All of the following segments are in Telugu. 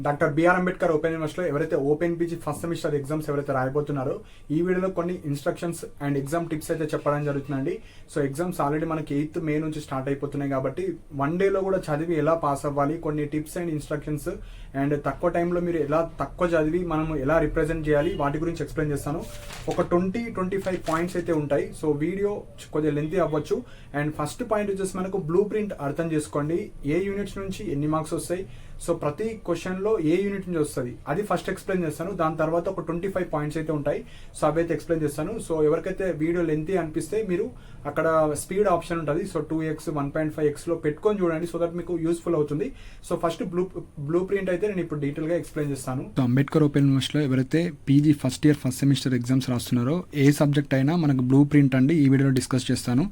డాక్టర్ బిఆర్ అంబేద్కర్ ఓపెన్ యూనివర్సిటీలో ఎవరైతే open PG first semester exams ఎవరైతే రాయబోతున్నారో ఈ వీడియోలో కొన్ని ఇన్స్ట్రక్షన్స్ అండ్ ఎగ్జామ్ టిప్స్ అయితే చెప్పడం జరుగుతుందండి. సో ఎగ్జామ్స్ ఆల్రెడీ మనకి 8th May నుంచి స్టార్ట్ అయిపోతున్నాయి కాబట్టి 1 డేలో కూడా చదివి ఎలా పాస్ అవ్వాలి, కొన్ని టిప్స్ అండ్ ఇన్స్ట్రక్షన్స్ అండ్ తక్కువ టైంలో మీరు ఎలా తక్కువ చదివి మనం ఎలా రిప్రజెంట్ చేయాలి వాటి గురించి ఎక్స్ప్లెయిన్ చేస్తాను. ఒక 20-25 పాయింట్స్ అయితే ఉంటాయి. సో వీడియో కొద్దిగా లెంతీ అవ్వచ్చు. అండ్ ఫస్ట్ పాయింట్ వచ్చేసి మనకు బ్లూ ప్రింట్ అర్థం చేసుకోండి. ఏ యూనిట్స్ నుంచి ఎన్ని మార్క్స్ వస్తాయి, సో ప్రతి క్వశ్చన్లో ఏ యూనిట్ నుంచి వస్తుంది అది ఫస్ట్ ఎక్స్ప్లెయిన్ చేస్తాను. దాని తర్వాత ఒక 25 పాయింట్స్ అయితే ఉంటాయి. సో అవి అయితే ఎక్స్ప్లెయిన్ చేస్తాను. సో ఎవరికైతే వీడియో లెంతీ అనిపిస్తే మీరు అక్కడ స్పీడ్ ఆప్షన్ ఉంటుంది. సో 2x 1.5xలో పెట్టుకొని చూడండి. సో దట్ మీకు యూస్ఫుల్ అవుతుంది. సో ఫస్ట్ బ్లూ ప్రింట్ అయితే నేను ఇప్పుడు డీటెయిల్గా ఎక్స్ప్లెయిన్ చేస్తాను. సో అంబేద్కర్ ఓపెన్ యూనివర్సిటీలో ఎవరైతే PG first year first semester exams రాస్తున్నారో ఏ సబ్జెక్ట్ అయినా మనకు బ్లూ ప్రింట్ అండి ఈ వీడియోలో డిస్కస్ చేస్తాను.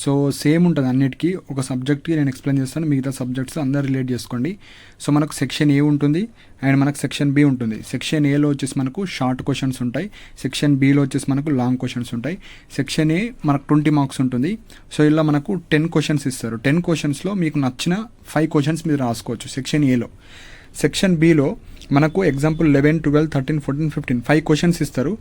సో సేమ్ ఉంటుంది అన్నిటికీ. ఒక సబ్జెక్ట్కి నేను ఎక్స్ప్లెయిన్ చేస్తాను, మిగతా సబ్జెక్ట్స్ అందరు రిలేట్ చేసుకోండి. సో మనకు సెక్షన్ ఏ ఉంటుంది అండ్ మనకు సెక్షన్ బి ఉంటుంది. సెక్షన్ ఏలో వచ్చేసి మనకు షార్ట్ క్వశ్చన్స్ ఉంటాయి, సెక్షన్ బిలో వచ్చేసి మనకు లాంగ్ క్వశ్చన్స్ ఉంటాయి. సెక్షన్ ఏ మనకు 20 మార్క్స్ ఉంటుంది. సో ఇలా మనకు 10 క్వశ్చన్స్ ఇస్తారు. 10 క్వశ్చన్స్లో మీకు నచ్చిన 5 క్వశ్చన్స్ మీరు రాసుకోవచ్చు సెక్షన్ ఏలో. సెక్షన్ బిలో మనకు ఎగ్జాంపుల్ 11, 12, 13, 14, 15 5 క్వశ్చన్స్ ఇస్తారు.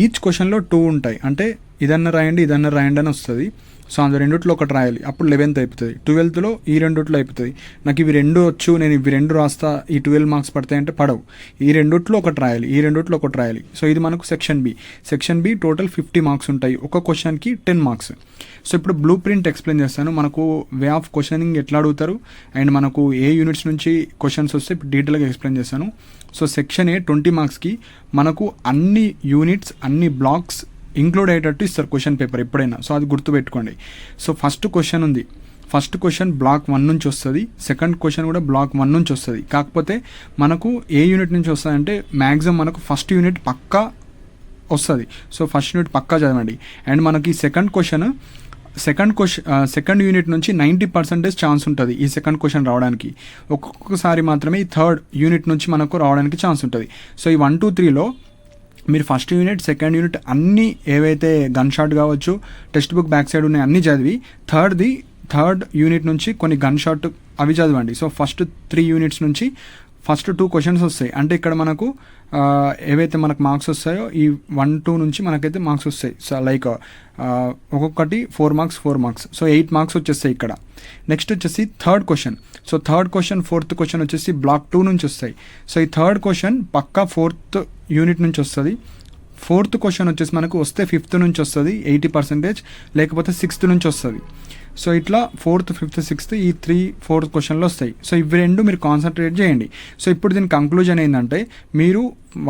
ఈచ్ క్వశ్చన్లో 2 ఉంటాయి. అంటే ఇదన్నా రాయండి ఇదన్నా రాయండి అని వస్తుంది. సో అందులో రెండిట్లో ఒకటి రాయాలి, అప్పుడు 11th అయిపోతుంది. 12thలో ఈ రెండిట్లో అయిపోతుంది. నాకు ఇవి రెండు వచ్చు, నేను ఇవి రెండు రాస్తా, ఈ 12 మార్క్స్ పడతాయి అంటే పడవు. ఈ రెండిట్లో ఒకటి రాయాలి, ఈ రెండిట్లో ఒకటి రాయాలి. సో ఇది మనకు section B. Section B total 50 marks ఉంటాయి. ఒక క్వశ్చన్కి 10 మార్క్స్. సో ఇప్పుడు బ్లూ ప్రింట్ ఎక్స్ప్లెయిన్ చేస్తాను. మనకు వే ఆఫ్ క్వశ్చనింగ్ ఎట్లా అడుగుతారు అండ్ మనకు ఏ యూనిట్స్ నుంచి క్వశ్చన్స్ వస్తే ఇప్పుడు డీటెయిల్గా ఎక్స్ప్లెయిన్ చేస్తాను. సో సెక్షన్ ఏ 20 మార్క్స్కి మనకు అన్ని యూనిట్స్ అన్ని బ్లాక్స్ ఇంక్లూడ్ అయ్యేటట్టు ఇస్తారు క్వశ్చన్ పేపర్ ఎప్పుడైనా. సో అది గుర్తుపెట్టుకోండి. సో ఫస్ట్ క్వశ్చన్ ఉంది, ఫస్ట్ క్వశ్చన్ బ్లాక్ 1 నుంచి వస్తుంది, సెకండ్ క్వశ్చన్ కూడా బ్లాక్ 1 నుంచి వస్తుంది. కాకపోతే మనకు ఏ యూనిట్ నుంచి వస్తుంది అంటే మ్యాక్సిమం మనకు ఫస్ట్ యూనిట్ పక్కా వస్తుంది. సో ఫస్ట్ యూనిట్ పక్కా చదవండి. అండ్ మనకి సెకండ్ యూనిట్ నుంచి 90% ఛాన్స్ ఉంటుంది ఈ సెకండ్ క్వశ్చన్ రావడానికి. ఒక్కొక్కసారి మాత్రమే ఈ థర్డ్ యూనిట్ నుంచి మనకు రావడానికి ఛాన్స్ ఉంటుంది. సో ఈ 1, 2, 3లో మీరు ఫస్ట్ యూనిట్ సెకండ్ యూనిట్ అన్నీ ఏవైతే గన్ షాట్ కావచ్చు, టెక్స్ట్ బుక్ బ్యాక్ సైడ్ ఉన్నాయి అన్నీ చదివి థర్డ్ యూనిట్ నుంచి కొన్ని గన్ షాట్ అవి చదవండి. సో ఫస్ట్ 3 యూనిట్స్ నుంచి ఫస్ట్ 2 క్వశ్చన్స్ వస్తాయి. అంటే ఇక్కడ మనకు ఏవైతే మనకు మార్క్స్ వస్తాయో ఈ 1, 2 నుంచి మనకైతే మార్క్స్ వస్తాయి. సో లైక్ ఒక్కొక్కటి 4 మార్క్స్. సో 8 మార్క్స్ వచ్చేస్తాయి ఇక్కడ. నెక్స్ట్ వచ్చేసి third question. So third question 4th question వచ్చేసి బ్లాక్ 2 నుంచి వస్తాయి. సో ఈ థర్డ్ క్వశ్చన్ పక్కా 4th యూనిట్ నుంచి వస్తుంది. 4th క్వశ్చన్ వచ్చేసి మనకు వస్తే 5th నుంచి వస్తుంది 80%, లేకపోతే 6th నుంచి వస్తుంది. సో ఇట్లా 4th, 5th, 6th ఈ 3-4 క్వశ్చన్లు వస్తాయి. సో ఇవి రెండు మీరు కాన్సన్ట్రేట్ చేయండి. సో ఇప్పుడు దీని కంక్లూజన్ ఏంటంటే మీరు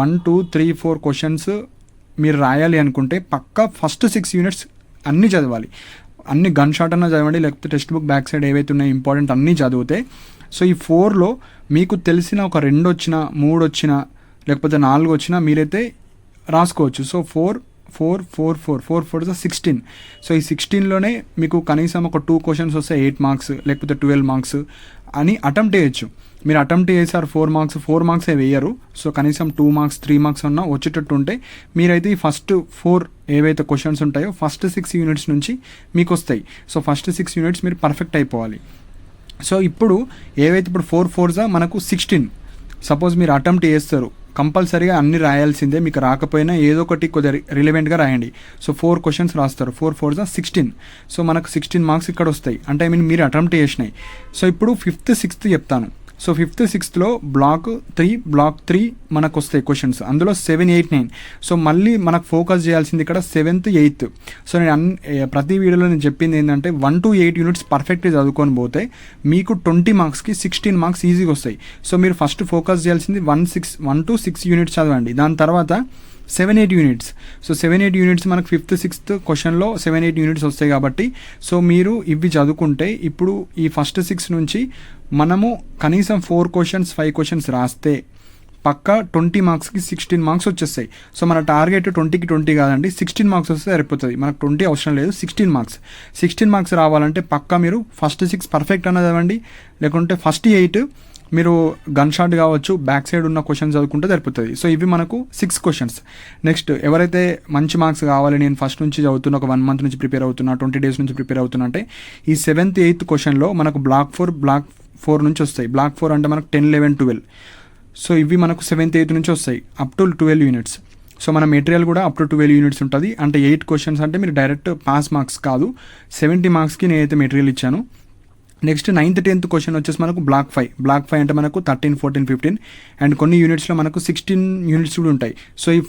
1, 2, 3, 4 క్వశ్చన్స్ మీరు రాయాలి అనుకుంటే పక్కా ఫస్ట్ 6 యూనిట్స్ అన్నీ చదవాలి. అన్ని గన్ షాట్ అన్నా చదవండి, లేకపోతే టెక్స్ట్ బుక్ బ్యాక్ సైడ్ ఏవైతే ఉన్నాయో ఇంపార్టెంట్ అన్నీ చదివితే సో ఈ 4లో మీకు తెలిసిన ఒక 2 వచ్చినా 3 వచ్చినా లేకపోతే 4 వచ్చినా మీరైతే రాసుకోవచ్చు. సో 4 16. సో ఈ 16లోనే మీకు కనీసం ఒక 2 క్వశ్చన్స్ వస్తే 8 మార్క్స్ లేకపోతే 12 మార్క్స్ అని అటెంప్ట్ చేయొచ్చు. మీరు అటెంప్ట్ చేశారు 4 మార్క్స్ వేయరు. సో కనీసం 2 మార్క్స్ 3 మార్క్స్ అన్నా వచ్చేటట్టు ఉంటే మీరైతే ఈ ఫస్ట్ 4 ఏవైతే క్వశ్చన్స్ ఉంటాయో ఫస్ట్ 6 యూనిట్స్ నుంచి మీకు వస్తాయి. సో ఫస్ట్ 6 యూనిట్స్ మీరు పర్ఫెక్ట్ అయిపోవాలి. సో ఇప్పుడు ఏవైతే ఇప్పుడు 4 4s మనకు 16. సపోజ్ మీరు అటెంప్ట్ చేస్తారు, కంపల్సరీగా అన్ని రాయాల్సిందే. మీకు రాకపోయినా ఏదో ఒకటి కొద్దిగా రిలవెంట్గా రాయండి. సో 4 క్వశ్చన్స్ రాస్తారు, 4 4s 16. సో మనకు 16 మార్క్స్ ఇక్కడ వస్తాయి. అంటే మీరు అటెంప్ట్ చేసినాయి. సో ఇప్పుడు 5th 6th చెప్తాను. సో 5th 6thలో బ్లాక్ 3 మనకు వస్తాయి క్వశ్చన్స్. అందులో 7, 8, 9. సో మళ్ళీ మనకు ఫోకస్ చేయాల్సింది ఇక్కడ 7th, 8th. సో నేను ప్రతి వీడియోలో నేను చెప్పింది ఏంటంటే 1 to 8 యూనిట్స్ పర్ఫెక్ట్గా చదువుకొని పోతే మీకు 20 మార్క్స్కి 16 మార్క్స్ ఈజీగా వస్తాయి. సో మీరు ఫస్ట్ ఫోకస్ చేయాల్సింది 1 to 6 యూనిట్స్ చదవండి. దాని తర్వాత 7, 8 యూనిట్స్. సో 7, 8 యూనిట్స్ మనకు 5th, 6th క్వశ్చన్లో 7, 8 యూనిట్స్ వస్తాయి కాబట్టి సో మీరు ఇవి చదువుకుంటే ఇప్పుడు ఈ ఫస్ట్ 6 నుంచి మనము కనీసం 4 క్వశ్చన్స్ 5 క్వశ్చన్స్ రాస్తే పక్కా 20 మార్క్స్కి 16 మార్క్స్ వచ్చేస్తాయి. సో మన టార్గెట్ 20కి 20 కాదండి, 16 మార్క్స్ వస్తే సరిపోతుంది. మనకు 20 అవసరం లేదు, 16 మార్క్స్ రావాలంటే పక్కా మీరు ఫస్ట్ 6 పర్ఫెక్ట్ అన్నది చదవండి, లేకుంటే ఫస్ట్ 8 మీరు గన్ షాట్ కావచ్చు బ్యాక్ సైడ్ ఉన్న క్వశ్చన్స్ చదువుకుంటే సరిపోతుంది. సో ఇవి మనకు 6 క్వశ్చన్స్. నెక్స్ట్ ఎవరైతే మంచి మార్క్స్ కావాలి, నేను ఫస్ట్ నుంచి చదువుతున్నా, ఒక 1 month నుంచి ప్రిపేర్ అవుతున్నా, 20 days నుంచి ప్రిపేర్ అవుతున్నా అంటే ఈ 7th, 8th క్వశ్చన్లో మనకు బ్లాక్ 4 నుంచి వస్తాయి. బ్లాక్ 4 అంటే మనకు 10, 11, 12. సో ఇవి మనకు 7th 8th నుంచి వస్తాయి అప్ టు 12 యూనిట్స్. సో మన మెటీరియల్ కూడా అప్ టు 12 యూనిట్స్ ఉంటుంది. అంటే 8 క్వశ్చన్స్ అంటే మీరు డైరెక్ట్ పాస్ మార్క్స్ కాదు, 70 మార్క్స్కి నేనైతే మెటీరియల్ ఇచ్చాను. నెక్స్ట్ 9th 10th క్వశ్చన్ వచ్చేసి మనకు బ్లాక్ 5 అంటే మనకు 13 14 15 అండ్ కొన్ని యూనిట్స్లో మనకు 16 యూనిట్స్ కూడా ఉంటాయి. సో ఈ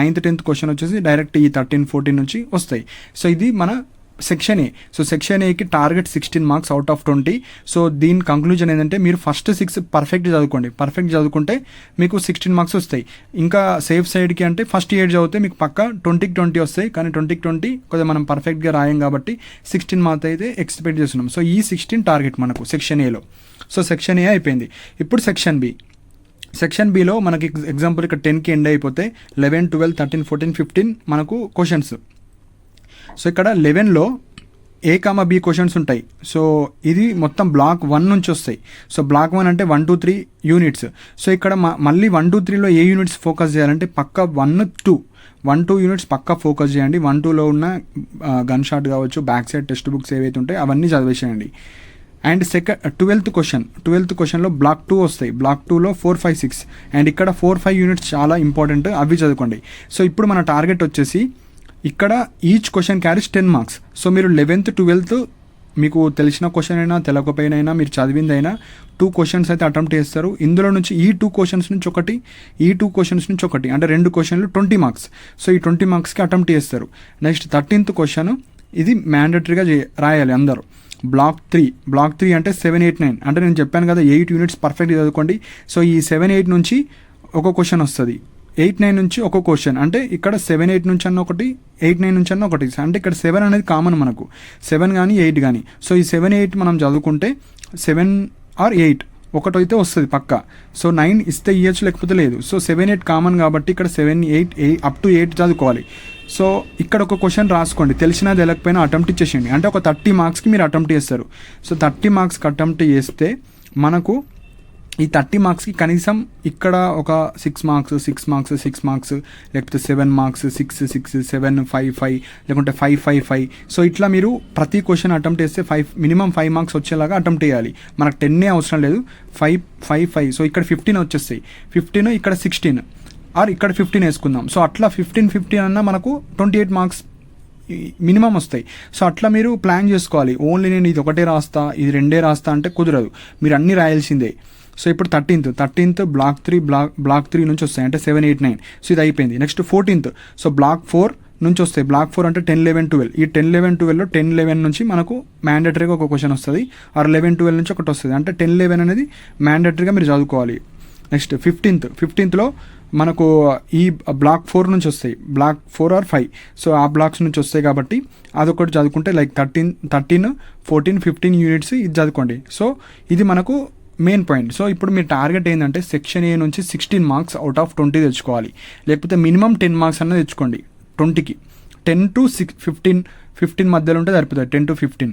9th 10th క్వశ్చన్ వచ్చేసి డైరెక్ట్ ఈ 13 14 నుంచి వస్తాయి. సో ఇది మన సెక్షన్ ఏ. సో సెక్షన్ ఏకి target 16 marks out of 20. So దీని కంక్లూజన్ ఏంటంటే మీరు ఫస్ట్ 6 పర్ఫెక్ట్ చదువుకోండి. పర్ఫెక్ట్ చదువుకుంటే మీకు 16 మార్క్స్ వస్తాయి. ఇంకా సేఫ్ సైడ్కి అంటే ఫస్ట్ 8 చదివితే మీకు పక్క 20కి 20 వస్తాయి. కానీ 20కి 20 కొద్దిగా మనం పర్ఫెక్ట్గా రాయం కాబట్టి 16 మార్క్స్ అయితే ఎక్స్పెక్ట్ చేస్తున్నాం. సో ఈ 16 టార్గెట్ మనకు సెక్షన్ ఏలో. సో సెక్షన్ ఏ అయిపోయింది. ఇప్పుడు సెక్షన్ బి. సెక్షన్ బిలో మనకి ఎగ్జాంపుల్ ఇక్కడ 10కి ఎండ్ అయిపోతే 11 12 13 14 15 మనకు క్వశ్చన్స్. సో ఇక్కడ 11లో A, B క్వశ్చన్స్ ఉంటాయి. సో ఇది మొత్తం బ్లాక్ 1 నుంచి వస్తాయి. సో బ్లాక్ 1 అంటే 1 2 3 యూనిట్స్. సో ఇక్కడ మళ్ళీ 1 2 3లో ఏ యూనిట్స్ ఫోకస్ చేయాలంటే పక్క 1 2 యూనిట్స్ పక్కా ఫోకస్ చేయండి. 1 2లో ఉన్న గన్ షాట్ కావచ్చు, బ్యాక్ సైడ్ టెక్స్ట్ బుక్స్ ఏవైతే ఉంటాయి అవన్నీ చదివేసేయండి. అండ్ 12th క్వశ్చన్లో బ్లాక్ 2 వస్తాయి. బ్లాక్ 2లో 4 5 6 అండ్ ఇక్కడ 4 5 యూనిట్స్ చాలా ఇంపార్టెంట్, అవి చదువుకోండి. సో ఇప్పుడు మన టార్గెట్ వచ్చేసి ఇక్కడ each question carries 10 marks. So మీరు 11th 12th మీకు తెలిసిన క్వశ్చన్ అయినా తెలకపోయినైనా మీరు చదివిందైనా 2 క్వశ్చన్స్ అయితే అటెంప్ట్ చేస్తారు. ఇందులో నుంచి ఈ 2 క్వశ్చన్స్ నుంచి ఒకటి, ఈ 2 క్వశ్చన్స్ నుంచి ఒకటి, అంటే 2 క్వశ్చన్లు 20 మార్క్స్. సో ఈ 20 మార్క్స్కి అటెంప్ట్ చేస్తారు. నెక్స్ట్ 13th క్వశ్చన్, ఇది మ్యాండటరీగా రాయాలి అందరూ. బ్లాక్ 3 అంటే 7 8 9 అంటే నేను చెప్పాను కదా 8 యూనిట్స్ పర్ఫెక్ట్గా చదువుకోండి. సో ఈ 7 8 నుంచి ఒక క్వశ్చన్ వస్తుంది, 8 9 నుంచి ఒక క్వశ్చన్. అంటే ఇక్కడ 7 8 నుంచి అన్న ఒకటి, 8 9 నుంచి అన్న ఒకటి. అంటే ఇక్కడ 7 అనేది కామన్ మనకు, 7 కానీ 8 కానీ. సో ఈ 7 8 మనం చదువుకుంటే 7 or 8 ఒకటైతే వస్తుంది పక్క. సో 9 ఇస్తే ఇవ్వచ్చు, లేకపోతే లేదు. సో 7 8 కామన్ కాబట్టి ఇక్కడ 7 8 అప్ టు 8 చదువుకోవాలి. సో ఇక్కడ ఒక క్వశ్చన్ రాసుకోండి, తెలిసినా తెలియకపోయినా అటెంప్ట్ ఇచ్చేసేయండి. అంటే ఒక 30 మార్క్స్కి మీరు అటెంప్ట్ చేస్తారు. సో 30 మార్క్స్కి అటెంప్ట్ చేస్తే మనకు ఈ 30 మార్క్స్కి కనీసం ఇక్కడ ఒక 6 మార్క్స్ లేకపోతే 7 మార్క్స్ 6 6 7 5 5 లేకుంటే 5 5 5. సో ఇట్లా మీరు ప్రతి క్వశ్చన్ అటెంప్ట్ చేస్తే మినిమం 5 మార్క్స్ వచ్చేలాగా అటెంప్ట్ చేయాలి. మనకు 10 అవసరం లేదు, 5 5 5. సో ఇక్కడ 15 వచ్చేస్తాయి, 15 ఇక్కడ 16 ఆర్ ఇక్కడ 15 వేసుకుందాం. సో అట్లా 15 అన్నా మనకు 28 మార్క్స్ మినిమం వస్తాయి. సో అట్లా మీరు ప్లాన్ చేసుకోవాలి. ఓన్లీ నేను ఇది ఒకటే రాస్తా, ఇది 2 రాస్తా అంటే కుదరదు, మీరు అన్నీ రాయాల్సిందే. సో ఇప్పుడు 13th బ్లాక్ 3 నుంచి వస్తాయి, అంటే 7 8 9. సో ఇది అయిపోయింది. నెక్స్ట్ 14th, సో బ్లాక్ 4 నుంచి వస్తాయి. బ్లాక్ 4 అంటే 10 11 12. ఈ 10 11 12లో 10 11 నుంచి మనకు మ్యాండటరీగా ఒక క్వశ్చన్ వస్తుంది, ఆర్ 11 12 నుంచి ఒకటి వస్తుంది. అంటే 10 11 అనేది మ్యాండటరీగా మీరు చదువుకోవాలి. నెక్స్ట్ 15thలో మనకు ఈ బ్లాక్ 4 నుంచి వస్తాయి, బ్లాక్ 4 or 5. సో ఆ బ్లాక్స్ నుంచి వస్తాయి కాబట్టి అదొకటి చదువుకుంటే లైక్ 13 14 15 యూనిట్స్ ఇది చదువుకోండి. సో ఇది మనకు మెయిన్ పాయింట్. సో ఇప్పుడు మీ టార్గెట్ ఏంటంటే సెక్షన్ ఏ నుంచి 16 మార్క్స్ అవుట్ ఆఫ్ 20 తెచ్చుకోవాలి, లేకపోతే మినిమం 10 మార్క్స్ అన్నది తెచ్చుకోండి 20కి. 10 to 15 మధ్యలో ఉంటే సరిపోతుంది, 10 to 15.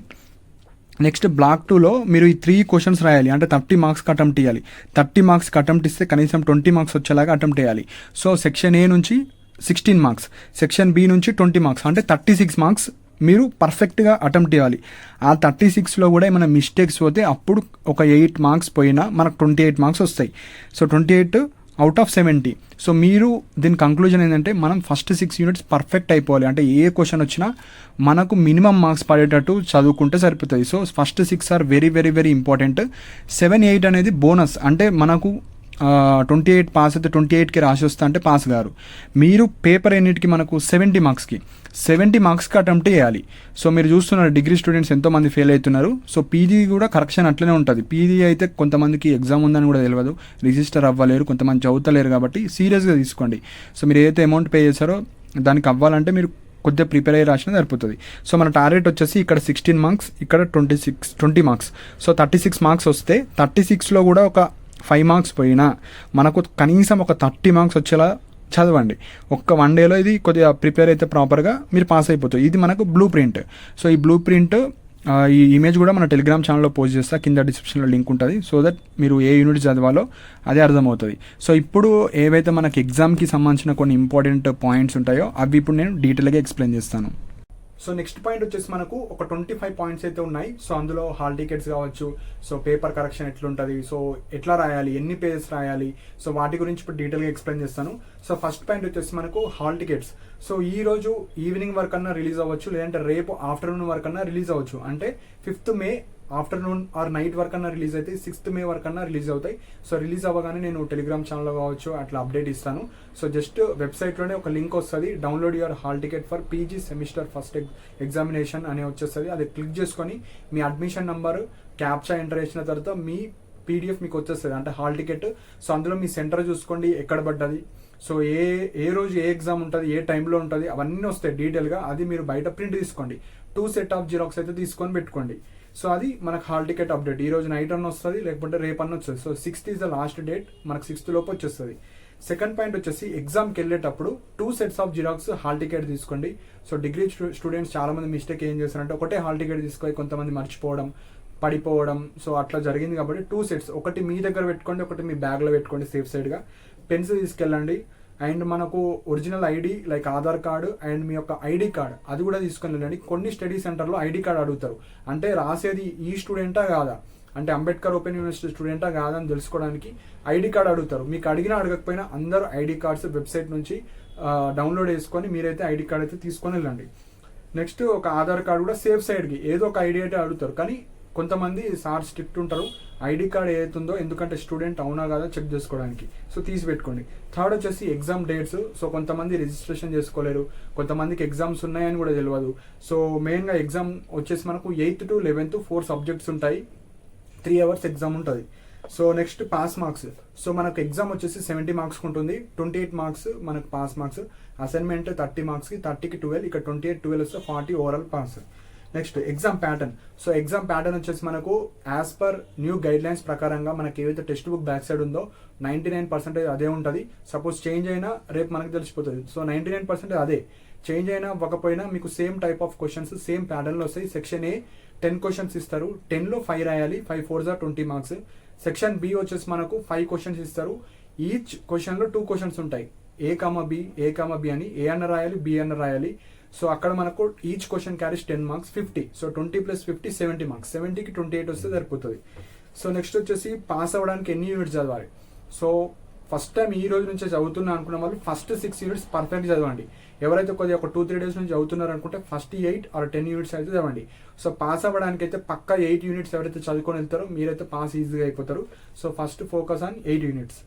నెక్స్ట్ బ్లాక్ 2లో మీరు ఈ 3 క్వశ్చన్స్ రాయాలి, అంటే 30 మార్క్స్కి అటెంప్ట్ చేయాలి. 30 మార్క్స్కి అటెంప్ట్ ఇస్తే కనీసం 20 మార్క్స్ వచ్చేలాగా అటెంప్ట్ చేయాలి. సో సెక్షన్ ఏ నుంచి 16 మార్క్స్, సెక్షన్ బి నుంచి 20 మార్క్స్, అంటే 36 మార్క్స్ మీరు పర్ఫెక్ట్గా అటెంప్ట్ చేయాలి. ఆ 36లో కూడా ఏమైనా మిస్టేక్స్ పోతే అప్పుడు ఒక 8 మార్క్స్ పోయినా మనకు 28 మార్క్స్ వస్తాయి. So 28 out of 70. సో మీరు దీని కంక్లూజన్ ఏంటంటే మనం ఫస్ట్ 6 యూనిట్స్ పర్ఫెక్ట్ అయిపోవాలి. అంటే ఏ క్వశ్చన్ వచ్చినా మనకు మినిమం మార్క్స్ పడేటట్టు చదువుకుంటే సరిపోతుంది. So first 6 are very very very important. 7 8 అనేది బోనస్, అంటే మనకు 28 పాస్ అయితే 28కి రాసి వస్తా అంటే పాస్ గారు. మీరు పేపర్ ఎన్నిటికి మనకు 70 మార్క్స్కి అటెంప్ట్ చేయాలి. సో మీరు చూస్తున్నారు డిగ్రీ స్టూడెంట్స్ ఎంతోమంది ఫెయిల్ అవుతున్నారు. సో పీజీ కూడా కరెక్షన్ అట్లనే ఉంటుంది. పీజీ అయితే కొంతమందికి ఎగ్జామ్ ఉందని కూడా తెలియదు, రిజిస్టర్ అవ్వలేరు, కొంతమంది చదువుతలేరు, కాబట్టి సీరియస్గా తీసుకోండి. సో మీరు ఏదైతే అమౌంట్ పే చేశారో దానికి అవ్వాలంటే మీరు కొద్దిగా ప్రిపేర్ అయ్యి రాసినా సరిపోతుంది. సో మన టార్గెట్ వచ్చేసి ఇక్కడ 16 మార్క్స్, ఇక్కడ 20 మార్క్స్. సో 36 మార్క్స్ వస్తే 36లో కూడా ఒక 5 మార్క్స్ పోయినా మనకు కనీసం ఒక 30 మార్క్స్ వచ్చేలా చదవండి. ఒక్క 1 డేలో ఇది కొద్దిగా ప్రిపేర్ అయితే ప్రాపర్గా మీరు పాస్ అయిపోతుంది. ఇది మనకు బ్లూ ప్రింట్. సో ఈ బ్లూ ప్రింట్ ఈ ఇమేజ్ కూడా మన టెలిగ్రామ్ ఛానల్లో పోస్ట్ చేస్తా, కింద డిస్క్రిప్షన్లో లింక్ ఉంటుంది. సో దట్ మీరు ఏ యూనిట్ చదవాలో అదే అర్థమవుతుంది. సో ఇప్పుడు ఏవైతే మనకి ఎగ్జామ్కి సంబంధించిన కొన్ని ఇంపార్టెంట్ పాయింట్స్ ఉంటాయో అవి ఇప్పుడు నేను డీటెయిల్గా ఎక్స్ప్లెయిన్ చేస్తాను. సో నెక్స్ట్ పాయింట్ వచ్చేసి మనకు ఒక 25 పాయింట్స్ అయితే ఉన్నాయి. సో అందులో హాల్ టికెట్స్ కావచ్చు, సో పేపర్ కరెక్షన్ ఎట్లుంటుంది, సో ఎట్లా రాయాలి, ఎన్ని పేజెస్ రాయాలి, సో వాటి గురించి ఇప్పుడు డీటెయిల్గా ఎక్స్ప్లెయిన్ చేస్తాను. సో ఫస్ట్ పాయింట్ వచ్చేసి మనకు హాల్ టికెట్స్. సో ఈ రోజు ఈవినింగ్ వరకు అన్నా రిలీజ్ అవ్వచ్చు, లేదంటే రేపు ఆఫ్టర్నూన్ వరకు అన్నా రిలీజ్ అవ్వచ్చు. అంటే 5th May afternoon or night వరకు అన్నా రిలీజ్ అయితే 6th మే వరకు అన్నా రిలీజ్ అవుతాయి. సో రిలీజ్ అవ్వగానే నేను టెలిగ్రామ్ ఛానల్లో కావచ్చు అట్లా అప్డేట్ ఇస్తాను. సో జస్ట్ వెబ్సైట్లోనే ఒక లింక్ వస్తుంది, download your hall ticket for PG semester first examination అని వచ్చేస్తుంది. అది క్లిక్ చేసుకొని మీ అడ్మిషన్ నెంబర్ క్యాప్చా ఎంటర్ చేసిన తర్వాత మీ PDF మీకు వచ్చేస్తుంది, అంటే హాల్ టికెట్. సో అందులో మీ సెంటర్ చూసుకోండి ఎక్కడ పడ్డది, సో ఏ రోజు ఏ ఎగ్జామ్ ఉంటుంది, ఏ టైంలో ఉంటుంది, అవన్నీ వస్తాయి డీటెయిల్గా. అది మీరు బయట ప్రింట్ తీసుకోండి, 2 సెట్ ఆఫ్ జిరాక్స్ అయితే తీసుకొని పెట్టుకోండి. సో అది మనకు హాల్ టికెట్ అప్డేట్. ఈ రోజు నైట్ అన్న వస్తుంది, లేకపోతే రేపు అన్న వస్తుంది. So 6th is the last date, మనకు 6th లోపు వచ్చేస్తుంది. సెకండ్ పాయింట్ వచ్చేసి ఎగ్జామ్కి వెళ్ళేటప్పుడు 2 sets of xerox hall ticket తీసుకోండి. సో డిగ్రీ స్టూడెంట్స్ చాలా మంది మిస్టేక్ ఏం చేస్తారంటే ఒకటే హాల్ టికెట్ తీసుకొని కొంతమంది మర్చిపోవడం, పడిపోవడం, సో అట్లా జరిగింది. కాబట్టి 2 సెట్స్, ఒకటి మీ దగ్గర పెట్టుకోండి, ఒకటి మీ బ్యాగ్లో పెట్టుకోండి సేఫ్ సైడ్గా. పెన్స్ తీసుకెళ్ళండి, అండ్ మనకు original ID like Aadhaar card and మీ యొక్క ఐడి కార్డ్ అది కూడా తీసుకొని వెళ్ళండి. కొన్ని స్టడీ సెంటర్లో ఐడి కార్డ్ అడుగుతారు, అంటే రాసేది ఈ స్టూడెంటా కాదా, అంటే అంబేద్కర్ ఓపెన్ యూనివర్సిటీ స్టూడెంటా కాదా అని తెలుసుకోవడానికి ఐడి కార్డ్ అడుగుతారు. మీకు అడిగినా అడగకపోయినా అందరూ ఐడి కార్డ్స్ వెబ్సైట్ నుంచి డౌన్లోడ్ చేసుకొని మీరైతే ఐడి కార్డ్ అయితే తీసుకొని వెళ్ళండి. నెక్స్ట్ ఒక ఆధార్ కార్డు కూడా సేఫ్ సైడ్కి, ఏదో ఒక ఐడి అయితే అడుగుతారు, కానీ కొంతమంది సార్ స్ట్రిక్ట్ ఉంటారు, ఐడి కార్డ్ ఏదైతుందో ఎందుకంటే స్టూడెంట్ అవునా కాదా చెక్ చేసుకోవడానికి, సో తీసి పెట్టుకోండి. థర్డ్ వచ్చేసి ఎగ్జామ్ డేట్స్. సో కొంతమంది రిజిస్ట్రేషన్ చేసుకోలేరు, కొంతమందికి ఎగ్జామ్స్ ఉన్నాయని కూడా తెలియదు. సో మెయిన్గా ఎగ్జామ్ వచ్చేసి మనకు 8th to 11th 4 సబ్జెక్ట్స్ ఉంటాయి, 3 hours ఎగ్జామ్ ఉంటుంది. So next pass marks. So మనకు ఎగ్జామ్ వచ్చేసి 70 మార్క్స్ ఉంటుంది, 28 మార్క్స్ మనకు పాస్ మార్క్స్. అసైన్మెంట్ 30 మార్క్స్కి 30కి 12, ఇక్కడ 28 12 వస్తే 40 overall pass. Next exam pattern. So exam pattern వచ్చేసి మనకు as per new guide lines ప్రకారంగా మనకి ఏవైతే టెక్స్ట్ బుక్ బ్యాక్ సైడ్ ఉందో 99% అదే ఉంటుంది. సపోజ్ చేంజ్ అయినా రేపు మనకు తెలిసిపోతుంది. సో 99% అదే, చేంజ్ అయినా అవ్వకపోయినా మీకు same type of questions same ప్యాటర్న్లో వస్తాయి. సెక్షన్ ఏ 10 క్వశ్చన్స్ ఇస్తారు, 10లో 5 రాయాలి, 5 4 20 మార్క్స్. సెక్షన్ బి వచ్చేసి మనకు 5 క్వశ్చన్స్ ఇస్తారు, ఈచ్ క్వశ్చన్లో 2 క్వశ్చన్స్ ఉంటాయి, ఏ కామా బి అని, ఏ అన్న రాయాలి, బి అన్న రాయాలి. సో అక్కడ మనకు each question carries 10 marks, 50. So 20 + 50 70 marks, 70కి 28 వస్తే సరిపోతుంది. సో నెక్స్ట్ వచ్చేసి పాస్ అవ్వడానికి ఎన్ని యూనిట్స్ చదవాలి. సో ఫస్ట్ టైం ఈ రోజు నుంచే చదువుతున్నా అనుకున్న వాళ్ళు ఫస్ట్ 6 యూనిట్స్ పర్ఫెక్ట్ చదవండి. ఎవరైతే కొద్దిగా ఒక 2-3 డేస్ నుంచి చదువుతున్నారు అనుకుంటే ఫస్ట్ 8 or 10 యూనిట్స్ అయితే చదవండి. సో పాస్ అవ్వడానికి అయితే పక్కా 8 యూనిట్స్ ఎవరైతే చదువుకొని వెళ్తారో మీరైతే పాస్ ఈజీగా అయిపోతారు. So first focus on 8 units.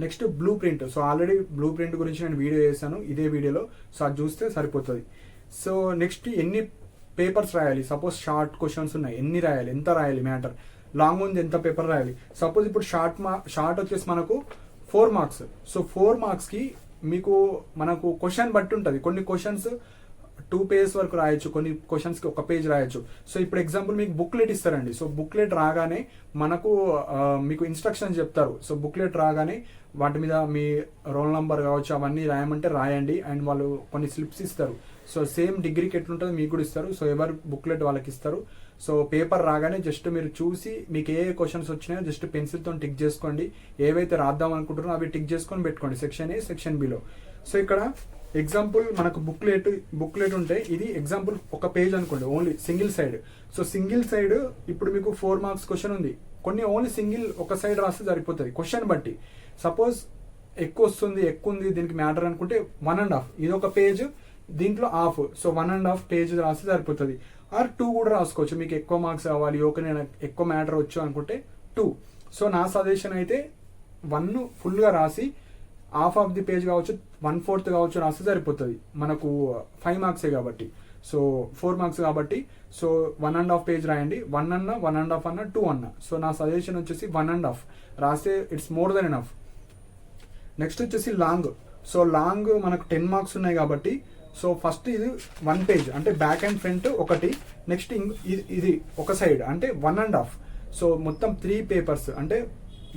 Next blue print. So already blue print గురించి నేను వీడియో చేశాను ఇదే వీడియోలో, సో అది చూస్తే సరిపోతుంది. సో నెక్స్ట్ ఎన్ని పేపర్స్ రాయాలి. సపోజ్ షార్ట్ క్వశ్చన్స్ ఉన్నాయి, ఎన్ని రాయాలి, ఎంత రాయాలి మ్యాటర్. లాంగ్ ఉంది ఎంత పేపర్ రాయాలి. సపోజ్ ఇప్పుడు షార్ట్ వచ్చేసి మనకు 4 మార్క్స్. సో 4 మార్క్స్కి మీకు మనకు క్వశ్చన్ బట్టి ఉంటుంది. కొన్ని క్వశ్చన్స్ 2 పేజెస్ వరకు రాయొచ్చు, కొన్ని క్వశ్చన్స్కి 1 పేజ్ రాయొచ్చు. సో ఇప్పుడు ఎగ్జాంపుల్ మీకు బుక్లెట్ ఇస్తారండి. సో బుక్లెట్ రాగానే మనకు మీకు ఇన్స్ట్రక్షన్స్ చెప్తారు. సో బుక్లెట్ రాగానే వాటి మీద మీ రోల్ నెంబర్ కావచ్చు అవన్నీ రాయమంటే రాయండి, అండ్ వాళ్ళు కొన్ని స్లిప్స్ ఇస్తారు. సో సేమ్ డిగ్రీకి ఎట్లుంటుందో మీకు కూడా ఇస్తారు. సో ఎవరు బుక్లెట్ వాళ్ళకి ఇస్తారు. సో పేపర్ రాగానే జస్ట్ మీరు చూసి మీకు ఏ క్వశ్చన్స్ వచ్చినాయో జస్ట్ పెన్సిల్తో టిక్ చేసుకోండి. ఏవైతే రాద్దాం అనుకుంటున్నారో అవి టిక్ చేసుకొని పెట్టుకోండి section A section below. So ఇక్కడ ఎగ్జాంపుల్ మనకు బుక్లెట్ ఉంటే ఇది ఎగ్జాంపుల్ 1 పేజ్ అనుకోండి, only single side. So single side ఇప్పుడు మీకు 4 మార్క్స్ క్వశ్చన్ ఉంది, కొన్ని ఓన్లీ సింగిల్ ఒక సైడ్ రాస్తే సరిపోతుంది క్వశ్చన్ బట్టి. సపోజ్ ఎక్కువ ఉంది దీనికి మ్యాటర్ అనుకుంటే 1.5, ఇది ఒక పేజ్, దీంట్లో హాఫ్. సో 1.5 పేజ్ రాస్తే సరిపోతుంది. ఆర్ 2 కూడా రాసుకోవచ్చు, మీకు ఎక్కువ మార్క్స్ కావాలి, ఓకే నేను ఎక్కువ మ్యాటర్ వచ్చు అనుకుంటే 2. సో నా సజెషన్ అయితే 1 ఫుల్గా రాసి హాఫ్ ఆఫ్ ది పేజ్ కావచ్చు 1/4 కావచ్చు రాస్తే సరిపోతుంది. మనకు 5 మార్క్సే కాబట్టి, సో 4 మార్క్స్ కాబట్టి. సో 1.5 పేజ్ రాయండి, 1 అన్నా 1.5 అన్నా 2 అన్నా. సో నా సజెషన్ వచ్చేసి 1.5 రాస్తే it's more than enough. Next వచ్చేసి లాంగ్. సో లాంగ్ మనకు 10 మార్క్స్ ఉన్నాయి కాబట్టి సో ఫస్ట్ ఇది 1 పేజ్ అంటే బ్యాక్ అండ్ ఫ్రంట్ ఒకటి, నెక్స్ట్ ఇది ఒక సైడ్ అంటే 1.5. సో మొత్తం 3 పేపర్స్ అంటే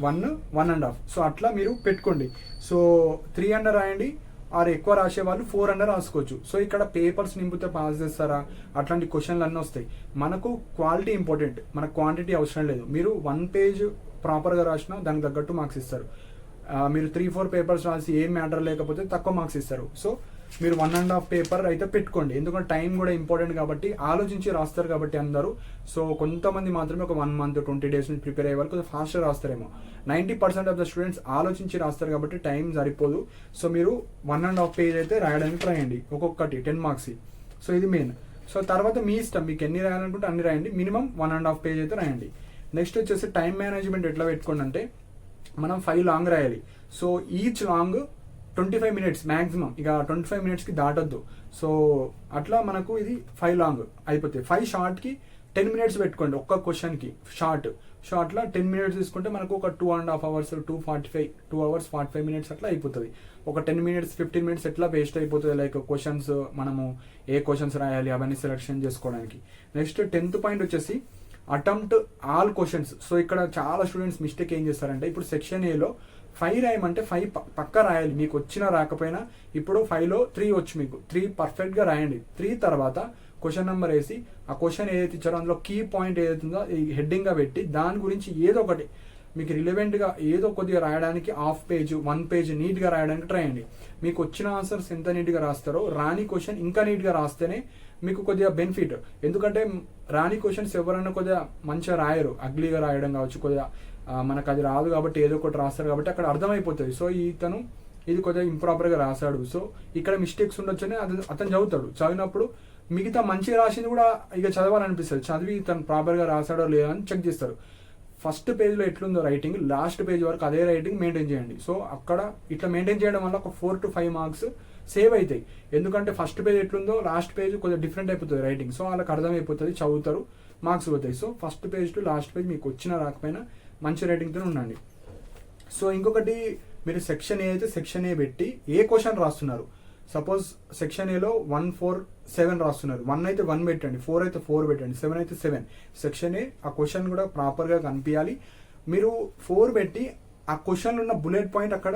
1 1.5. సో అట్లా మీరు పెట్టుకోండి. సో 3 అన్న రాయండి, ఆర్ ఎక్కువ రాసే వాళ్ళు 4 అన్న రాసుకోవచ్చు. సో ఇక్కడ పేపర్స్ నింపితే పాస్ చేస్తారా అట్లాంటి క్వశ్చన్లు అన్నీ వస్తాయి. మనకు క్వాలిటీ ఇంపార్టెంట్, మనకు క్వాంటిటీ అవసరం లేదు. మీరు 1 పేజ్ ప్రాపర్గా రాసినా దానికి తగ్గట్టు మార్క్స్ ఇస్తారు. మీరు 3-4 పేపర్స్ రాసి ఏం మ్యాటర్ లేకపోతే తక్కువ మార్క్స్ ఇస్తారు. సో మీరు 1.5 పేపర్ అయితే పెట్టుకోండి, ఎందుకంటే టైం కూడా ఇంపార్టెంట్ కాబట్టి ఆలోచించి రాస్తారు కాబట్టి అందరూ. సో కొంతమంది మాత్రమే ఒక 1 మంత్ 20 డేస్ నుంచి ప్రిపేర్ అయ్యే వరకు ఫాస్ట్గా రాస్తారేమో. 90% ఆఫ్ ద స్టూడెంట్స్ ఆలోచించి రాస్తారు కాబట్టి టైం సరిపోదు. సో మీరు 1.5 పేజ్ అయితే రాయడానికి ట్రై చేయండి, ఒక్కొక్కటి 10 మార్క్స్. సో ఇది మెయిన్. సో తర్వాత మీ ఇష్టం, మీకు ఎన్ని రాయాలనుకుంటే అన్ని రాయండి, మినిమం 1.5 పేజ్ అయితే రాయండి. నెక్స్ట్ వచ్చేసి టైం మేనేజ్మెంట్ ఎట్లా పెట్టుకోండి అంటే, మనం 5 లాంగ్ రాయాలి. So each long 25 minutes maximum, ఇక 25 మినిట్స్కి దాటొద్దు. సో అట్లా మనకు ఇది 5 లాంగ్ అయిపోతాయి. 5 షార్ట్కి 10 మినిట్స్ పెట్టుకోండి ఒక్క క్వశ్చన్కి. షార్ట్లో 10 మినిట్స్ తీసుకుంటే మనకు ఒక 2.5 అవర్స్ 2 అవర్స్ 45 మినిట్స్ అట్లా అయిపోతుంది. ఒక 10 మినిట్స్ 15 మినిట్స్ ఎట్లా వేస్ట్ అయిపోతుంది, లైక్ క్వశ్చన్స్ మనము ఏ క్వశ్చన్స్ రాయాలి అవన్నీ సెలెక్షన్ చేసుకోవడానికి. నెక్స్ట్ 10th పాయింట్ వచ్చేసి అటెంప్ట్ ఆల్ క్వశ్చన్స్. సో ఇక్కడ చాలా స్టూడెంట్స్ మిస్టేక్ ఏం చేస్తారంటే, ఇప్పుడు సెక్షన్ ఏలో 5 రాయమంటే 5 పక్కా రాయాలి, మీకు వచ్చినా రాకపోయినా. ఇప్పుడు 5లో 3 వచ్చు, మీకు 3 పర్ఫెక్ట్గా రాయండి. 3 తర్వాత క్వశ్చన్ నెంబర్ వేసి ఆ క్వశ్చన్ ఏదైతే ఇచ్చారో అందులో కీ పాయింట్ ఏదైతుందో ఈ హెడ్డింగ్గా పెట్టి దాని గురించి ఏదో ఒకటి మీకు రిలవెంట్గా ఏదో కొద్దిగా రాయడానికి 1/2 పేజ్ 1 పేజ్ నీట్గా రాయడానికి ట్రై చేయండి. మీకు వచ్చిన ఆన్సర్స్ ఎంత నీట్గా రాస్తారో రాని క్వశ్చన్ ఇంకా నీట్గా రాస్తేనే మీకు కొద్దిగా బెనిఫిట్. ఎందుకంటే రాని క్వశ్చన్స్ ఎవరైనా కొద్దిగా మంచిగా రాయరు, అగ్లీగా రాయడం కావచ్చు, కొద్దిగా మనకు అది రాదు కాబట్టి ఏదో ఒకటి రాస్తారు కాబట్టి అక్కడ అర్థమైపోతుంది. సో ఇతను ఇది కొద్దిగా ఇంప్రాపర్గా రాశాడు, సో ఇక్కడ మిస్టేక్స్ ఉండొచ్చని అతను చదువుతాడు. చదివినప్పుడు మిగతా మంచిగా రాసింది కూడా ఇక చదవాలనిపిస్తుంది, చదివి తను ప్రాపర్గా రాశాడో లేదో అని చెక్ చేస్తారు. ఫస్ట్ పేజ్లో ఎట్లుందో రైటింగ్, లాస్ట్ పేజ్ వరకు అదే రైటింగ్ మెయింటైన్ చేయండి. సో అక్కడ ఇట్లా మెయింటైన్ చేయడం వల్ల ఒక 4 to 5 మార్క్స్ సేవ్ అవుతాయి. ఎందుకంటే ఫస్ట్ పేజ్ ఎట్లుందో లాస్ట్ పేజ్ కొద్దిగా డిఫరెంట్ అయిపోతుంది రైటింగ్. సో వాళ్ళకి అర్థమైపోతుంది, చదువుతారు, మార్క్స్ పోతాయి. So first page to last page మీకు వచ్చినా రాకపోయినా మంచి రైటింగ్తో ఉండండి. సో ఇంకొకటి, మీరు సెక్షన్ ఏ అయితే సెక్షన్ ఏ పెట్టి ఏ క్వశ్చన్ రాస్తున్నారు. సపోజ్ సెక్షన్ ఏలో 1, 4, 7 రాస్తున్నారు. 1 అయితే 1 పెట్టండి, 4 అయితే 4 పెట్టండి, 7 అయితే 7. సెక్షన్ ఏ ఆ క్వశ్చన్ కూడా ప్రాపర్గా కనిపించాలి. మీరు 4 పెట్టి ఆ క్వశ్చన్లో ఉన్న బుల్లెట్ పాయింట్ అక్కడ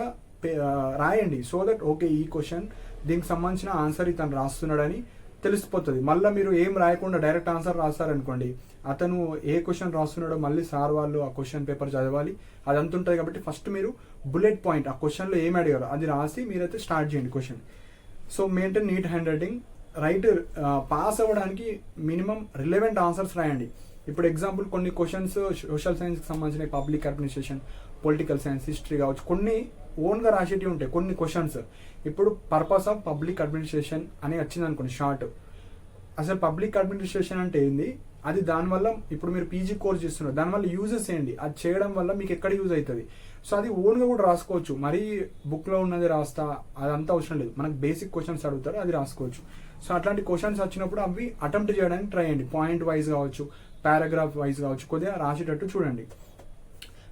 రాయండి. సో దట్ ఓకే ఈ క్వశ్చన్ దీనికి సంబంధించిన ఆన్సర్ ఇతను రాస్తున్నాడని తెలిసిపోతుంది. మళ్ళీ మీరు ఏం రాయకుండా డైరెక్ట్ ఆన్సర్ రాస్తారనుకోండి, అతను ఏ క్వశ్చన్ రాస్తున్నాడో మళ్ళీ సార్ వాళ్ళు ఆ క్వశ్చన్ పేపర్ చదవాలి, అదంతా ఉంటుంది. కాబట్టి ఫస్ట్ మీరు బుల్లెట్ పాయింట్ ఆ క్వశ్చన్లో ఏం అడిగారో అది రాసి మీరైతే స్టార్ట్ చేయండి question. So maintain neat handwriting. Pass అవ్వడానికి మినిమం రిలవెంట్ ఆన్సర్స్ రాయండి. ఇప్పుడు ఎగ్జాంపుల్ కొన్ని క్వశ్చన్స్ సోషల్ సైన్స్కి సంబంధించిన public administration, political science, history కావచ్చు, కొన్ని ఓన్గా రాసేటివి ఉంటాయి కొన్ని క్వశ్చన్స్. ఇప్పుడు పర్పస్ ఆఫ్ పబ్లిక్ అడ్మినిస్ట్రేషన్ అని వచ్చింది అనుకోండి షార్ట్. అసలు పబ్లిక్ అడ్మినిస్ట్రేషన్ అంటే ఏంది, అది దానివల్ల ఇప్పుడు మీరు పీజీ కోర్స్ చేస్తున్నారు, దానివల్ల యూజెస్ ఏంటి, అది చేయడం వల్ల మీకు ఎక్కడ యూజ్ అవుతుంది. సో అది ఓన్గా కూడా రాసుకోవచ్చు, మరీ బుక్లో ఉన్నది రాస్తా అదంతా అవసరం లేదు. మనకు బేసిక్ క్వశ్చన్స్ అడుగుతారు, అది రాసుకోవచ్చు. సో అట్లాంటి క్వశ్చన్స్ వచ్చినప్పుడు అవి అటెంప్ట్ చేయడానికి ట్రై చేయండి. పాయింట్ వైజ్ కావచ్చు, పారాగ్రాఫ్ వైజ్ కావచ్చు, కొద్దిగా రాసేటట్టు చూడండి.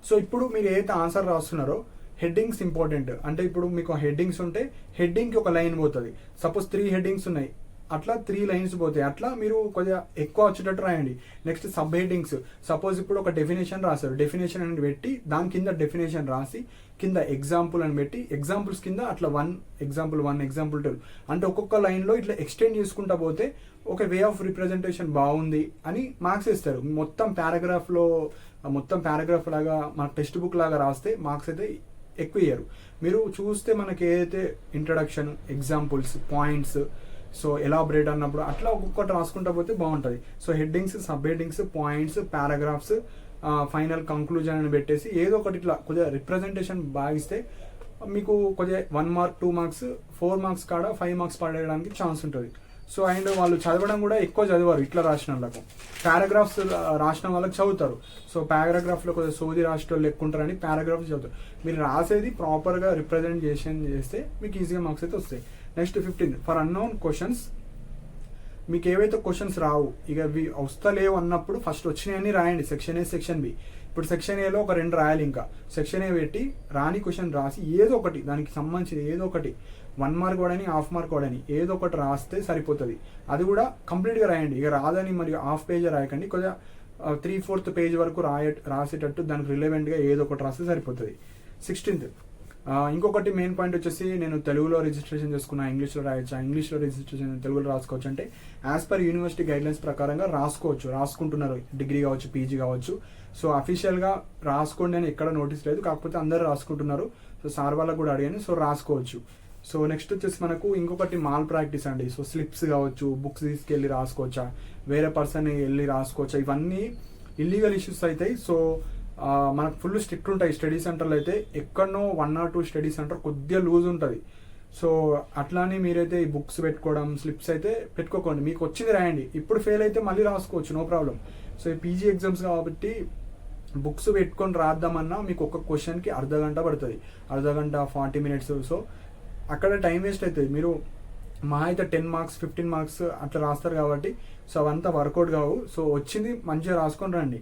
సో ఇప్పుడు మీరు ఏదైతే ఆన్సర్ రాస్తున్నారో హెడ్డింగ్స్ ఇంపార్టెంట్. అంటే ఇప్పుడు మీకు హెడ్డింగ్స్ ఉంటే హెడ్డింగ్కి ఒక లైన్ పోతుంది. సపోజ్ 3 హెడ్డింగ్స్ ఉన్నాయి, అట్లా 3 లైన్స్ పోతాయి. అట్లా మీరు కొద్దిగా ఎక్కువ వచ్చేటట్టు రాయండి. నెక్స్ట్ సబ్ హెడ్డింగ్స్, సపోజ్ ఇప్పుడు ఒక డెఫినేషన్ రాశారు, డెఫినేషన్ అని పెట్టి దాని కింద డెఫినేషన్ రాసి కింద ఎగ్జాంపుల్ అని పెట్టి ఎగ్జాంపుల్స్ కింద అట్లా 1 ఎగ్జాంపుల్ 1 ఎగ్జాంపుల్ 2 అంటే ఒక్కొక్క లైన్లో ఇట్లా ఎక్స్టెండ్ చేసుకుంటా పోతే ఒక వే ఆఫ్ రిప్రజెంటేషన్ బాగుంది అని మార్క్స్ ఇస్తారు. మొత్తం పారాగ్రాఫ్ లాగా మన టెక్స్ట్ బుక్ లాగా రాస్తే మార్క్స్ అయితే ఎక్కువ ఇయ్యరు. మీరు చూస్తే మనకి ఏదైతే introduction, examples, points, so elaborate అన్నప్పుడు అట్లా ఒక్కొక్కటి రాసుకుంటా పోతే బాగుంటుంది. So headings, sub headings, points, paragraphs, final conclusion అని పెట్టేసి ఏదో ఒకటి ఇట్లా కొద్దిగా రిప్రజెంటేషన్ బాగిస్తే మీకు కొద్దిగా 1 మార్క్ 2 మార్క్స్ 4 మార్క్స్ కాడ 5 మార్క్స్ పడేయడానికి ఛాన్స్ ఉంటుంది. సో అండ్ వాళ్ళు చదవడం కూడా ఎక్కువ చదివారు ఇట్లా రాసిన వాళ్ళకు. పారాగ్రాఫ్స్ రాసిన వాళ్ళకి చదువుతారు. సో పారాగ్రాఫ్లో కొద్దిగా సోది రాసిన వాళ్ళు ఎక్కువ ఉంటారని పారాగ్రాఫ్స్ చదువుతారు. మీరు రాసేది ప్రాపర్గా రిప్రజెంటేషన్ చేస్తే మీకు ఈజీగా మార్క్స్ అయితే వస్తాయి. Next 15 for unknown questions. మీకు ఏవైతే క్వశ్చన్స్ రావు, ఇక ఇవి వస్తలేవు అన్నప్పుడు ఫస్ట్ వచ్చినాయని రాయండి. Section A, section B. ఇప్పుడు సెక్షన్ ఏలో ఒక 2 రాయాలి. ఇంకా సెక్షన్ ఏ పెట్టి రాని క్వశ్చన్ రాసి ఏదో ఒకటి దానికి సంబంధించిన ఏదో ఒకటి 1 మార్క్ వాడని, 1/2 మార్క్ వాడని ఏదో ఒకటి రాస్తే సరిపోతుంది. అది కూడా కంప్లీట్గా రాయండి. ఇక రాదని మరియు 1/2 పేజ్ రాయకండి, కొద్దిగా 3/4 పేజ్ వరకు రాసేటట్టు దానికి రిలవెంట్గా ఏదో ఒకటి రాస్తే సరిపోతుంది. 16th ఇంకొకటి మెయిన్ పాయింట్ వచ్చేసి, నేను తెలుగులో రిజిస్ట్రేషన్ చేసుకున్నా, ఇంగ్లీష్లో రాయొచ్చా, ఇంగ్లీష్లో రిజిస్ట్రేషన్ తెలుగులో రాసుకోవచ్చు అంటే యాజ్ పర్ యూనివర్సిటీ గైడ్లైన్స్ ప్రకారంగా రాసుకుంటున్నారు. డిగ్రీ కావచ్చు, పీజీ కావచ్చు. సో అఫీషియల్గా రాసుకోండి అని ఎక్కడ నోటీస్ లేదు, కాకపోతే అందరూ రాసుకుంటున్నారు. సో సార్ వాళ్ళకు కూడా అడిగాను, సో రాసుకోవచ్చు. సో నెక్స్ట్ వచ్చేసి మనకు ఇంకొకటి మాల్ ప్రాక్టీస్ అండి. సో స్లిప్స్ కావచ్చు, బుక్స్ తీసుకెళ్ళి రాసుకోవచ్చా, వేరే పర్సన్ వెళ్ళి రాసుకోవచ్చా, ఇవన్నీ ఇల్లీగల్ ఇష్యూస్ అవుతాయి. సో మనకు ఫుల్ స్ట్రిక్ట్ ఉంటాయి. స్టడీ సెంటర్లో అయితే ఎక్కడనో 1 or 2 స్టడీ సెంటర్ కొద్దిగా లూజ్ ఉంటుంది. సో అట్లానే మీరైతే ఈ బుక్స్ పెట్టుకోవడం, స్లిప్స్ అయితే పెట్టుకోకండి. మీకు వచ్చింది రాయండి, ఇప్పుడు ఫెయిల్ అయితే మళ్ళీ రాసుకోవచ్చు, నో ప్రాబ్లం. సో ఈ పీజీ ఎగ్జామ్స్ కాబట్టి బుక్స్ పెట్టుకొని రాద్దామన్నా మీకు ఒక్క క్వశ్చన్కి అర్ధగంట పడుతుంది, అర్ధగంట 40 minutes. సో అక్కడ టైం వేస్ట్ అవుతుంది. మీరు మా అయితే 10 marks 15 marks అట్లా రాస్తారు కాబట్టి సో అవంతా వర్కౌట్ కావు. సో వచ్చింది మంచిగా రాసుకొని రండి.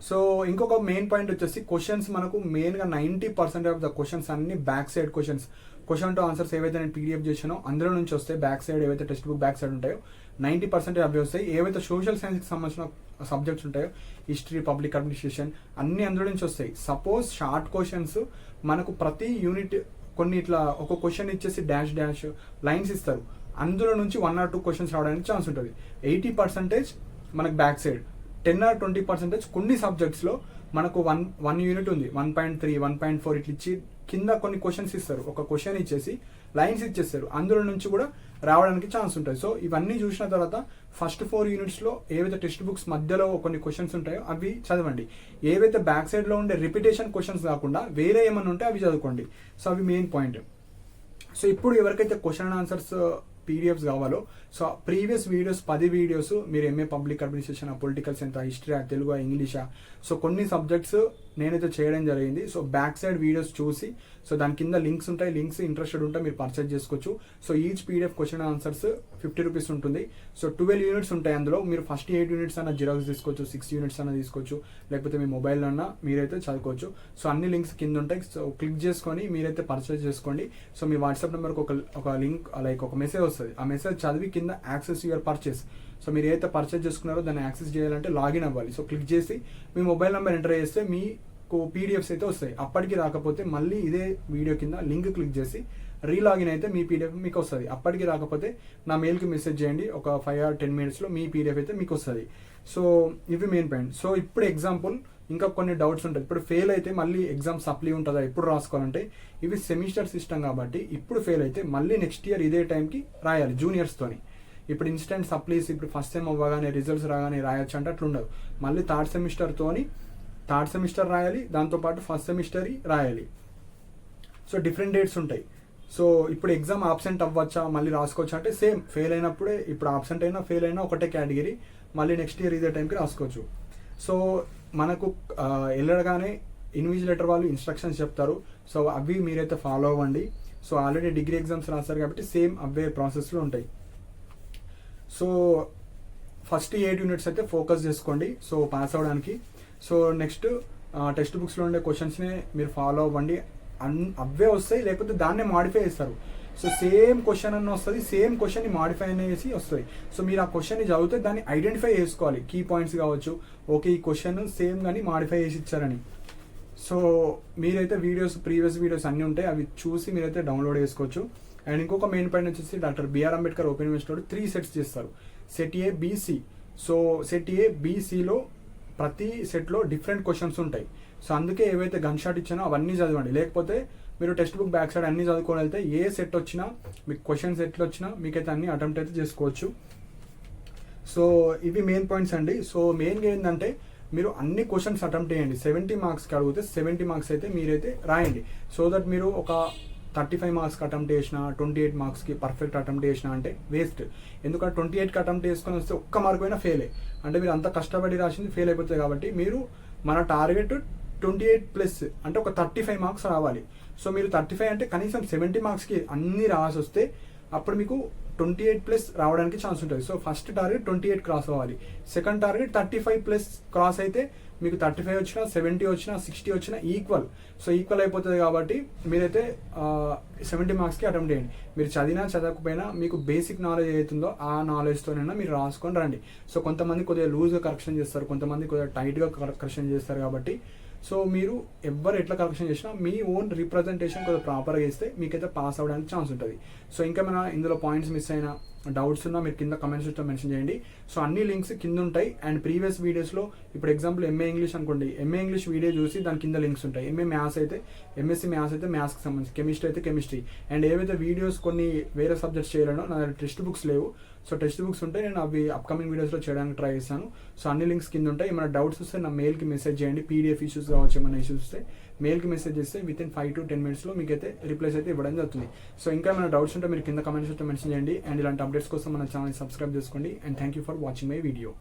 సో ఇంకొక మెయిన్ పాయింట్ వచ్చేసి క్వశ్చన్స్ మనకు మెయిన్గా 90% ఆఫ్ ద క్వశ్చన్స్ అన్ని back side question to answers ఏవైతే నేను పీడిఎఫ్ చేసానో అందులో నుంచి వస్తాయి. బ్యాక్ సైడ్ ఏవైతే టెక్స్ట్ బుక్ బ్యాక్ సైడ్ ఉంటాయో 90% అవి వస్తాయి. ఏవైతే సోషల్ సైన్స్కి సంబంధించిన సబ్జెక్ట్స్ ఉంటాయో, హిస్టరీ, పబ్లిక్ అడ్మినిస్ట్రేషన్, అన్ని అందులో నుంచి వస్తాయి. సపోజ్ షార్ట్ క్వశ్చన్స్ మనకు ప్రతి యూనిట్ కొన్ని ఇట్లా ఒక క్వశ్చన్ ఇచ్చేసి డాష్ డాష్ లైన్స్ ఇస్తారు, అందులో నుంచి 1 or 2 క్వశ్చన్స్ రావడానికి ఛాన్స్ ఉంటుంది. 80% మనకు బ్యాక్ సైడ్, 10 or 20% కొన్ని సబ్జెక్ట్స్లో మనకు వన్ యూనిట్ ఉంది, 1.3 1.4 ఇట్లా ఇచ్చి కింద కొన్ని క్వశ్చన్స్ ఇస్తారు. ఒక క్వశ్చన్ ఇచ్చేసి లైన్స్ ఇచ్చేస్తారు, అందులో నుంచి కూడా రావడానికి ఛాన్స్ ఉంటుంది. సో ఇవన్నీ చూసిన తర్వాత ఫస్ట్ 4 unitsలో ఏవైతే టెక్స్ట్ బుక్స్ మధ్యలో కొన్ని క్వశ్చన్స్ ఉంటాయో అవి చదవండి. ఏవైతే బ్యాక్ సైడ్లో ఉండే రిపిటేషన్ క్వశ్చన్స్ కాకుండా వేరే ఏమైనా ఉంటే అవి చదువుకోండి. సో అవి మెయిన్ పాయింట్. సో ఇప్పుడు ఎవరికైతే క్వశ్చన్ అండ్ ఆన్సర్స్ పీడిఎఫ్స్ కావాలో, సో ప్రీవియస్ వీడియోస్ 10 వీడియోస్ మీరు MA public administration, political science, history, Telugu, ఇంగ్లీషా, సో కొన్ని సబ్జెక్ట్స్ నేనైతే చేయడం జరిగింది. సో బ్యాక్ సైడ్ వీడియోస్ చూసి, సో దాని కింద లింక్స్ ఉంటాయి, లింక్స్ ఇంట్రెస్టెడ్ ఉంటే మీరు పర్చేజ్ చేసుకోవచ్చు. So each PDF question answers 50 rupees ఉంటుంది. సో 12 units ఉంటాయి అందులో. మీరు ఫస్ట్ 8 units అన్న జిరాక్స్ తీసుకోవచ్చు, 6 units అన్న తీసుకోవచ్చు, లేకపోతే మీ మొబైల్లో అన్న మీరైతే చదువుకోవచ్చు. సో అన్ని లింక్స్ కింద ఉంటాయి. సో క్లిక్ చేసుకొని మీరైతే పర్చేజ్ చేసుకోండి. సో మీ వాట్సాప్ నెంబర్కి ఒక లింక్ లైక్ ఒక మెసేజ్ వస్తుంది. ఆ మెసేజ్ చదివి కింద యాక్సెస్ యువర్ పర్చేస్, సో మీరు ఏదైతే పర్చేజ్ చేసుకున్నారో దాన్ని యాక్సెస్ చేయాలంటే లాగిన్ అవ్వాలి. సో క్లిక్ చేసి మీ మొబైల్ నెంబర్ ఎంటర్ చేస్తే మీకు పీడిఎఫ్స్ అయితే వస్తాయి. అప్పటికి రాకపోతే మళ్ళీ ఇదే వీడియో కింద లింక్ క్లిక్ చేసి రీలాగిన్ అయితే మీ పీడిఎఫ్ మీకు వస్తుంది. అప్పటికి రాకపోతే నా మెయిల్కి మెసేజ్ చేయండి, ఒక 5 or 10 minutesలో మీ పీడిఎఫ్ అయితే మీకు వస్తుంది. సో ఇవి మెయిన్ పాయింట్. సో ఇప్పుడు ఎగ్జాంపుల్ ఇంకా కొన్ని డౌట్స్ ఉంటాయి. ఇప్పుడు ఫెయిల్ అయితే మళ్ళీ ఎగ్జామ్ సప్లీ ఉంటుందా, ఎప్పుడు రాసుకోవాలంటే ఇవి సెమిస్టర్ సిస్టమ్ కాబట్టి ఇప్పుడు ఫెయిల్ అయితే మళ్ళీ నెక్స్ట్ ఇయర్ ఇదే టైంకి రాయాలి జూనియర్స్తోని. ఇప్పుడు ఇన్స్టెంట్ సప్లీస్ ఇప్పుడు ఫస్ట్ సెమ్ అవ్వగానే రిజల్ట్స్ రాగానే రాయొచ్చు అంటే అట్లా ఉండదు. మళ్ళీ థర్డ్ సెమిస్టర్ రాయాలి, దాంతోపాటు ఫస్ట్ సెమిస్టర్ రాయాలి. సో డిఫరెంట్ డేట్స్ ఉంటాయి. సో ఇప్పుడు ఎగ్జామ్ ఆబ్సెంట్ అవ్వచ్చా, మళ్ళీ రాసుకోవచ్చా అంటే సేమ్ ఫెయిల్ అయినప్పుడే, ఇప్పుడు ఆబ్సెంట్ అయినా ఫెయిల్ అయినా ఒకటే కేటగిరీ, మళ్ళీ నెక్స్ట్ ఇయర్ ఇదే టైంకి రాసుకోవచ్చు. సో మనకు వెళ్ళగానే ఇన్విజిలేటర్ వాళ్ళు ఇన్స్ట్రక్షన్స్ చెప్తారు. సో అవి మీరైతే ఫాలో అవ్వండి. సో ఆల్రెడీ డిగ్రీ ఎగ్జామ్స్ రాస్తారు కాబట్టి సేమ్ అవే ప్రాసెస్లో ఉంటాయి. సో ఫస్ట్ 8 units అయితే ఫోకస్ చేసుకోండి సో పాస్ అవ్వడానికి. సో నెక్స్ట్ టెక్స్ట్ బుక్స్లో ఉండే క్వశ్చన్స్ని మీరు ఫాలో అవ్వండి. అవే వస్తాయి, లేకపోతే దాన్నే మాడిఫై చేస్తారు. సో సేమ్ క్వశ్చన్ అన్న వస్తుంది, సేమ్ క్వశ్చన్ని మాడిఫై అనేసి వస్తుంది. సో మీరు ఆ క్వశ్చన్ని చదివితే దాన్ని ఐడెంటిఫై చేసుకోవాలి, కీ పాయింట్స్ కావచ్చు, ఓకే ఈ క్వశ్చన్ సేమ్ కానీ మాడిఫై చేసి ఇచ్చారని. సో మీరైతే ప్రీవియస్ వీడియోస్ అన్నీ ఉంటాయి, అవి చూసి మీరైతే డౌన్లోడ్ చేసుకోవచ్చు. అండ్ ఇంకొక మెయిన్ పాయింట్ వచ్చేసి doctor BR Ambedkar open university 3 sets చేస్తారు, set A B. So set A బీసీలో ప్రతి సెట్లో డిఫరెంట్ క్వశ్చన్స్ ఉంటాయి. సో అందుకే ఏవైతే గన్ షాట్ ఇచ్చానో అవన్నీ చదవండి. లేకపోతే మీరు టెక్స్ట్ బుక్ బ్యాక్ సైడ్ అన్ని చదువుకొని వెళ్తే ఏ సెట్ వచ్చినా మీకు క్వశ్చన్స్ ఎట్లు వచ్చినా మీకైతే అన్ని అటెంప్ట్ అయితే చేసుకోవచ్చు. సో ఇవి మెయిన్ పాయింట్స్ అండి. సో మెయిన్గా ఏంటంటే మీరు అన్ని క్వశ్చన్స్ అటెంప్ట్ చేయండి. 70 marksకి అడిగితే 70 marks అయితే మీరైతే రాయండి. సో దట్ మీరు ఒక 35 marksకి అటెంప్ట్ చేసిన, 28 marksకి పర్ఫెక్ట్ అటెంప్ట్ చేసిన అంటే వేస్ట్. ఎందుకంటే 28కి అటెంప్ట్ చేసుకొని వస్తే ఒక్క మార్క్ అయినా ఫెయిలే, అంటే మీరు అంత కష్టపడి రాసింది ఫెయిల్ అయిపోతుంది. కాబట్టి మన టార్గెట్ 28+ అంటే ఒక 35 marks రావాలి. సో మీరు 35 అంటే కనీసం 70 marksకి అన్ని రాసి వస్తే అప్పుడు మీకు 28+ రావడానికి ఛాన్స్ ఉంటుంది. సో ఫస్ట్ టార్గెట్ 28 క్రాస్ అవ్వాలి, సెకండ్ టార్గెట్ 35+ క్రాస్ అయితే మీకు 35 వచ్చినా 70 వచ్చినా 60 వచ్చినా ఈక్వల్. సో ఈక్వల్ అయిపోతుంది కాబట్టి మీరైతే 70 marksకి అటెంప్ట్ చేయండి. మీరు చదవకపోయినా మీకు బేసిక్ నాలెడ్జ్ ఏదైతుందో ఆ నాలెడ్జ్తోనైనా మీరు రాసుకొని రండి. సో కొంతమంది కొద్దిగా లూజ్గా కరెక్షన్ చేస్తారు, కొంతమంది కొద్దిగా టైట్గా కరెక్షన్ చేస్తారు. కాబట్టి సో మీరు ఎవ్వరు ఎట్లా కరెక్షన్ చేసినా మీ ఓన్ రిప్రజెంటేషన్ కొద్దిగా ప్రాపర్గా చేస్తే మీకైతే పాస్ అవ్వడానికి ఛాన్స్ ఉంటుంది. సో ఇంకేమైనా ఇందులో పాయింట్స్ మిస్ అయినా డౌట్స్ ఉన్నా మీరు కింద కమెంట్ సెక్షన్లో మెన్షన్ చేయండి. సో అన్ని లింక్స్ కింద ఉంటాయి. అండ్ ప్రీవియస్ వీడియోస్లో ఇప్పుడు ఎగ్జాంపుల్ ఎంఏ ఇంగ్లీష్ అనుకోండి, ఎంఏ ఇంగ్లీష్ వీడియో చూసి దాని కింద లింక్స్ ఉంటాయి. ఎంఏ మ్యాథ్స్ అయితే ఎంఎస్సీ మ్యాథ్స్ అయితే మ్యాథ్స్కి సంబంధించి, కెమిస్ట్రీ అయితే కెమిస్ట్రీ. అండ్ ఏవైతే వీడియోస్ కొన్ని వేరే సబ్జెక్ట్స్ చేయాలనో నా దగ్గర టెక్స్ట్ బుక్స్ లేవు. సో టెక్స్ట్ బుక్స్ ఉంటే నేను అవి అప్కమింగ్ వీడియోస్లో చేయడానికి ట్రై చేస్తాను. సో అన్ని లింక్స్ కింద ఉంటాయి. ఏమైనా డౌట్స్ వస్తే నా మెయిల్కి మెసేజ్ చేయండి. పీడిఎఫ్ ఇష్యూస్ కావచ్చు, ఏమైనా ఇష్యూస్ వస్తే మెయిల్కి మెసేజ్ చేస్తే వితిన్ 5 to 10 minutes మీకైతే రిప్లైస్ అయితే ఇవ్వడం జరుగుతుంది. సో ఇంకా ఏమైనా డౌట్స్ ఉంటే మీరు కింద కమెంట్స్ మెన్షన్ చేయండి. అండ్ ఇలాంటి అప్డేట్స్ కోసం మన ఛానల్ సబ్స్క్రైబ్ చేసుకోండి. And thank you for watching my video.